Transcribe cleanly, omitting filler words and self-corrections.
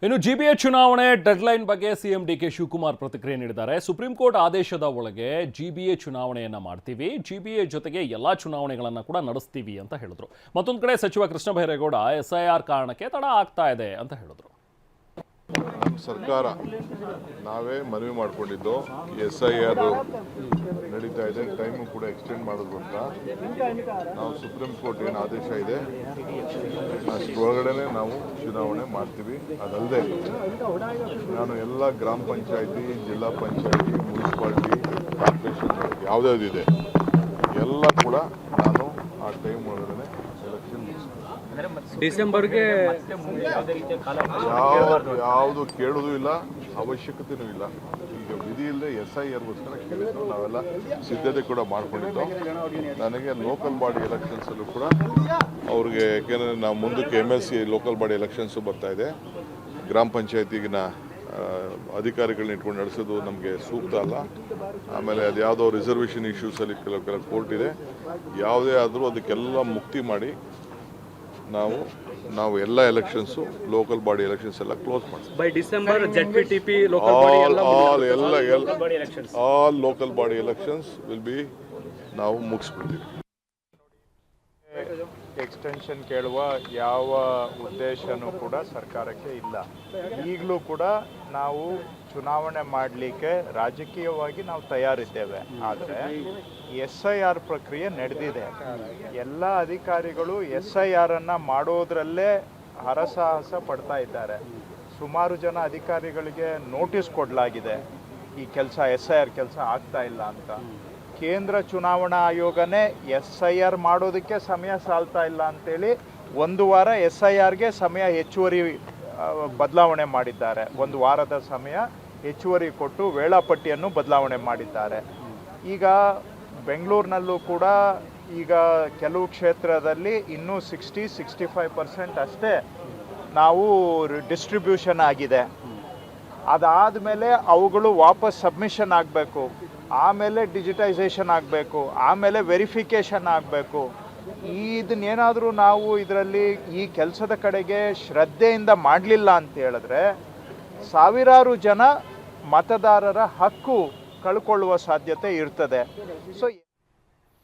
ಇನ್ನು ಜಿಬಿಎ ಚುನಾವಣೆ ಡೆಡ್ಲೈನ್ ಬಗ್ಗೆ ಸಿಎಂ ಡಿಕೆ ಶಿವಕುಮಾರ್ ಪ್ರತಿಕ್ರಿಯೆ ನೀಡಿದ್ದಾರೆ. ಸುಪ್ರೀಂ ಕೋರ್ಟ್ ಆದೇಶದ ಒಳಗೆ ಜಿಬಿಎ ಚುನಾವಣೆಯನ್ನ ಮಾಡ್ತೀವಿ, ಜಿಬಿಎ ಜೊತೆಗೆ ಎಲ್ಲಾ ಚುನಾವಣೆಗಳನ್ನ ಕೂಡ ನಡೆಸ್ತೀವಿ ಅಂತ ಹೇಳಿದ್ರು. ಮತ್ತೊಂದು ಕಡೆ ಸಚಿವ ಕೃಷ್ಣ ಬೈರೇಗೌಡ ಎಸ್ಐಆರ್ ಕಾರಣಕ್ಕೆ ತಡ ಆಗ್ತಾ ಇದೆ ಅಂತ ಹೇಳಿದ್ರು. ನಮ್ಮ ಸರ್ಕಾರ ನಾವೇ ಮನವಿ ಮಾಡಿಕೊಂಡಿದ್ದು ಎಸ್ಐಆರ್ ನಡೀತಾ ಇದೆ, ಟೈಮು ಕೂಡ ಎಕ್ಸ್ಟೆಂಡ್ ಮಾಡೋದು ಅಂತ. ನಾವು ಸುಪ್ರೀಂ ಕೋರ್ಟ್ ಏನು ಆದೇಶ ಇದೆ ಅಷ್ಟರೊಳಗಡೆ ನಾವು ಚುನಾವಣೆ ಮಾಡ್ತೀವಿ. ಅದಲ್ಲದೆ ನಾನು ಎಲ್ಲ ಗ್ರಾಮ ಪಂಚಾಯತಿ, ಜಿಲ್ಲಾ ಪಂಚಾಯತಿ, ಮುನ್ಸಿಪಾಲ್ಟಿ, ಕಾರ್ಪೊರೇಷನ್ ಯಾವುದ್ಯಾವುದಿದೆ ಎಲ್ಲ ಕೂಡ ನಾನು ಆ ಟೈಮ್ ಒಳಗಡೆ ಎಲೆಕ್ಷನ್ ಡಿಸೆಂಬರ್ಗೆ ಯಾವುದು ಕೇಳೋದು ಇಲ್ಲ, ಅವಶ್ಯಕತೆಯೂ ಇಲ್ಲ. ಈಗ ವಿಧಿ ಇಲ್ಲದೆ SIRಗೋಸ್ಕರ ಕೇಳಿದ್ದು, ನಾವೆಲ್ಲ ಸಿದ್ಧತೆ ಕೂಡ ಮಾಡ್ಕೊಂಡಿದ್ದು. ನನಗೆ ಲೋಕಲ್ ಬಾಡಿ ಎಲೆಕ್ಷನ್ಸಲ್ಲೂ ಕೂಡ ಅವ್ರಿಗೆ, ಯಾಕೆಂದರೆ ನಾವು ಮುಂದಕ್ಕೆ MLC ಲೋಕಲ್ ಬಾಡಿ ಎಲೆಕ್ಷನ್ಸು ಬರ್ತಾ ಇದೆ, ಗ್ರಾಮ ಪಂಚಾಯತಿಗಿನ ಅಧಿಕಾರಿಗಳನ್ನ ಇಟ್ಕೊಂಡು ನಡೆಸೋದು ನಮಗೆ ಸೂಕ್ತ ಅಲ್ಲ. ಆಮೇಲೆ ಅದು ಯಾವುದೋ ರಿಸರ್ವೇಷನ್ ಇಶ್ಯೂಸಲ್ಲಿ ಕೆಲವು ಕೋರ್ಟ್ ಇದೆ, ಯಾವುದೇ ಆದರೂ ಅದಕ್ಕೆಲ್ಲ ಮುಕ್ತಿ ಮಾಡಿ ನಾವು ಎಲ್ಲ ಎಲೆಕ್ಷನ್ಸು, ಲೋಕಲ್ ಬಾಡಿ ಎಲೆಕ್ಷನ್ಸ್ ಎಲ್ಲ ಕ್ಲೋಸ್ ಮಾಡ್ತೀವಿ. By December ZPTP all local body elections will be ನಾವು ಮುಗಿಸ್ಬಿಡ್ತೀವಿ. ಎಕ್ಸ್ಟೆನ್ಷನ್ ಕೇಳುವ ಯಾವ ಉದ್ದೇಶನೂ ಕೂಡ ಸರ್ಕಾರಕ್ಕೆ ಇಲ್ಲ. ಈಗಲೂ ಕೂಡ ನಾವು ಚುನಾವಣೆ ಮಾಡಲಿಕ್ಕೆ ರಾಜಕೀಯವಾಗಿ ನಾವು ತಯಾರಿದ್ದೇವೆ. ಆದರೆ SIR ಪ್ರಕ್ರಿಯೆ ನಡೆದಿದೆ. ಎಲ್ಲ ಅಧಿಕಾರಿಗಳು SIR ಮಾಡೋದ್ರಲ್ಲೇ ಹರಸಾಹಸ ಪಡ್ತಾ ಇದ್ದಾರೆ. ಸುಮಾರು ಜನ ಅಧಿಕಾರಿಗಳಿಗೆ ನೋಟಿಸ್ ಕೊಡಲಾಗಿದೆ, ಈ ಕೆಲಸ SIR ಕೆಲಸ ಆಗ್ತಾ ಇಲ್ಲ ಅಂತ. ಕೇಂದ್ರ ಚುನಾವಣಾ ಆಯೋಗನೇ SIR ಮಾಡೋದಕ್ಕೆ ಸಮಯ ಸಾಲ್ತಾ ಇಲ್ಲ ಅಂತೇಳಿ ಒಂದು ವಾರ SIRಗೆ ಸಮಯ ಹೆಚ್ಚುವರಿ ಬದಲಾವಣೆ ಮಾಡಿದ್ದಾರೆ. ಒಂದು ವಾರದ ಸಮಯ ಹೆಚ್ಚುವರಿ ಕೊಟ್ಟು ವೇಳಾಪಟ್ಟಿಯನ್ನು ಬದಲಾವಣೆ ಮಾಡಿದ್ದಾರೆ. ಈಗ ಬೆಂಗಳೂರಿನಲ್ಲೂ ಕೂಡ ಈಗ ಕೆಲವು ಕ್ಷೇತ್ರದಲ್ಲಿ ಇನ್ನೂ 60-65% ಅಷ್ಟೇ ನಾವು ಡಿಸ್ಟ್ರಿಬ್ಯೂಷನ್ ಆಗಿದೆ. ಅದಾದಮೇಲೆ ಅವುಗಳು ವಾಪಸ್ ಸಬ್ಮಿಷನ್ ಆಗಬೇಕು, ಆಮೇಲೆ ಡಿಜಿಟೈಸೇಷನ್ ಆಗಬೇಕು, ಆಮೇಲೆ ವೆರಿಫಿಕೇಷನ್ ಆಗಬೇಕು. ಇದನ್ನೇನಾದರೂ ನಾವು ಇದರಲ್ಲಿ ಈ ಕೆಲಸದ ಕಡೆಗೆ ಶ್ರದ್ಧೆಯಿಂದ ಮಾಡಲಿಲ್ಲ ಅಂತ ಹೇಳಿದ್ರೆ ಸಾವಿರಾರು ಜನ ಮತದಾರರ ಹಕ್ಕು ಕಳ್ಕೊಳ್ಳುವ ಸಾಧ್ಯತೆ ಇರ್ತದೆ. ಸೊ